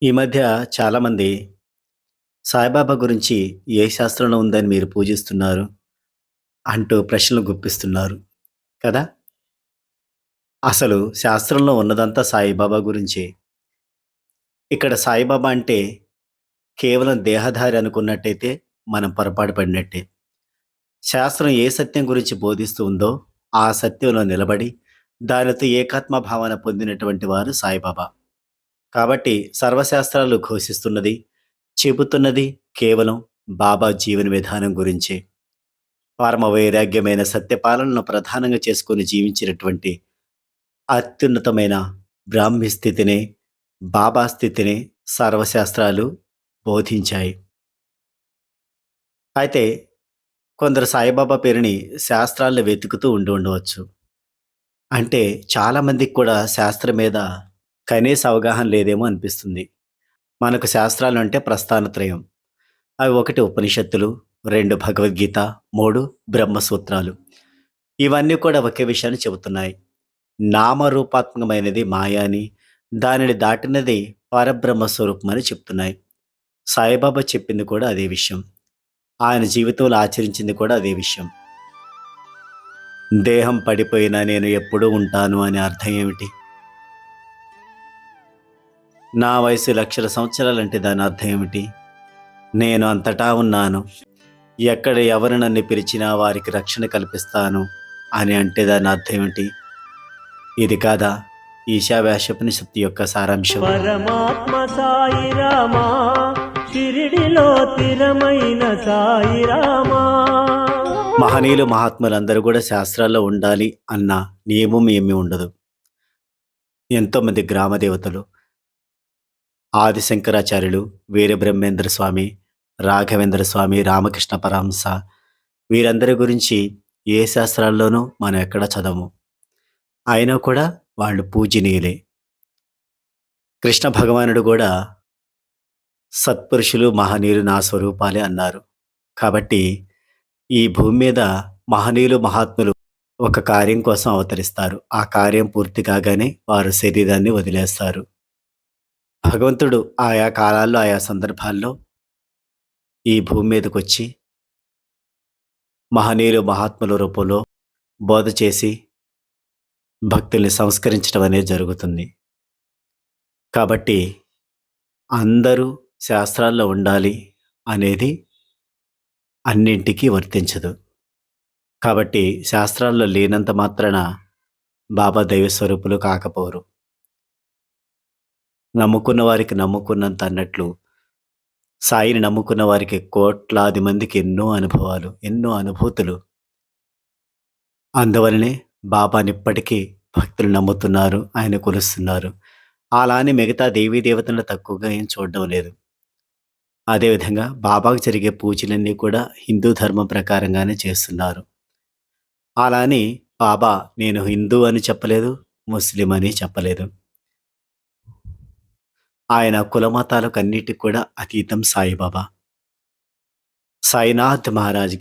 ఈ మధ్య చాలామంది సాయిబాబా గురించి ఏ శాస్త్రంలో ఉందని మీరు పూజిస్తున్నారు అంటూ ప్రశ్నలు గుప్పిస్తున్నారు కదా? అసలు శాస్త్రంలో ఉన్నదంతా సాయిబాబా గురించే. ఇక్కడ సాయిబాబా అంటే కేవలం దేహధారి అనుకున్నట్టయితే మనం పొరపాటు పడినట్టే. శాస్త్రం ఏ సత్యం గురించి బోధిస్తూ ఉందో ఆ సత్యంలో నిలబడి దానితో ఏకాత్మ భావన పొందినటువంటి వారు సాయిబాబా. కాబట్టి సర్వశాస్త్రాలు ఘోషిస్తున్నది, చెబుతున్నది కేవలం బాబా జీవన విధానం గురించే. పరమ వైరాగ్యమైన సత్యపాలనను ప్రధానంగా చేసుకొని జీవించినటువంటి అత్యున్నతమైన బ్రాహ్మి స్థితినే, బాబా స్థితినే సర్వశాస్త్రాలు బోధించాయి. అయితే కొందరు సాయిబాబా పేరుని శాస్త్రాల్లో వెతుకుతూ ఉండవచ్చు. అంటే చాలా మందికి కూడా శాస్త్రం మీద కనీస అవగాహన లేదేమో అనిపిస్తుంది. మనకు శాస్త్రాలు అంటే ప్రస్థానత్రయం. అవి 1 ఉపనిషత్తులు, 2 భగవద్గీత, 3 బ్రహ్మసూత్రాలు. ఇవన్నీ కూడా ఒకే విషయాన్ని చెబుతున్నాయి. నామరూపాత్మకమైనది మాయ అని, దానిని దాటినది పరబ్రహ్మ స్వరూపమని చెప్తున్నాయి. సాయిబాబా చెప్పింది కూడా అదే విషయం. ఆయన జీవితంలో ఆచరించింది కూడా అదే విషయం. దేహం పడిపోయినా నేను ఎప్పుడూ ఉంటాను అనే అర్థం ఏమిటి? నా వయసు లక్షల సంవత్సరాలంటే దాని అర్థం ఏమిటి? నేను అంతటా ఉన్నాను. ఎక్కడ ఎవరు నన్ను పిలిచినా వారికి రక్షణ కల్పిస్తాను అని అంటే దాని అర్థం ఏమిటి? ఇది కాదా ఈశావాస్యోపనిషత్తు యొక్క సారాంశం? పరమాత్మ సాయి రామా, షిరిడిలో స్థిరమైన సాయి రామా. మహనీయులు మహాత్ములందరూ కూడా శాస్త్రాల్లో ఉండాలి అన్న నియమం ఏమీ ఉండదు. ఎంతోమంది గ్రామ దేవతలు, ఆది శంకరాచార్యులు, వీరబ్రహ్మేంద్ర స్వామి, రాఘవేంద్ర స్వామి, రామకృష్ణ పరమహంస, వీరందరి గురించి ఏ శాస్త్రాల్లోనూ మనం ఎక్కడ చదవము. అయినా కూడా వాళ్ళు పూజనీయులే. కృష్ణ భగవానుడు కూడా సత్పురుషులు మహనీయులు నా స్వరూపాలే అన్నారు. కాబట్టి ఈ భూమి మీద మహనీయులు మహాత్ములు ఒక కార్యం కోసం అవతరిస్తారు. ఆ కార్యం పూర్తి కాగానే వారు శరీరాన్ని వదిలేస్తారు. భగవంతుడు ఆయా కాలాల్లో ఆయా సందర్భాల్లో ఈ భూమి మీదకొచ్చి మహనీయులు మహాత్ముల రూపంలో బోధ చేసి భక్తుల్ని సంస్కరించడం అనేది జరుగుతుంది. కాబట్టి అందరూ శాస్త్రాల్లో ఉండాలి అనేది అన్నింటికీ వర్తించదు. కాబట్టి శాస్త్రాల్లో లేనంత మాత్రాన బాబా దైవ స్వరూపులు కాకపోరు. నమ్ముకున్న వారికి నమ్ముకున్నంత అన్నట్లు సాయిని నమ్ముకున్న వారికి కోట్లాది మందికి ఎన్నో అనుభవాలు, ఎన్నో అనుభూతులు. అందువలనే బాబానిప్పటికీ భక్తులు నమ్ముతున్నారు, ఆయన కొలుస్తున్నారు. అలా అని మిగతా దేవీ దేవతలను తక్కువగా ఏం చూడడం లేదు. అదేవిధంగా బాబాకు జరిగే పూజలన్నీ కూడా హిందూ ధర్మం ప్రకారంగానే చేస్తున్నారు. అలా అని బాబా నేను హిందూ అని చెప్పలేదు, ముస్లిం అని చెప్పలేదు. ఆయన కులమతాలకు అన్నిటికి కూడా అతీతం సాయిబాబా. సాయినాథ్ మహారాజ్‌కి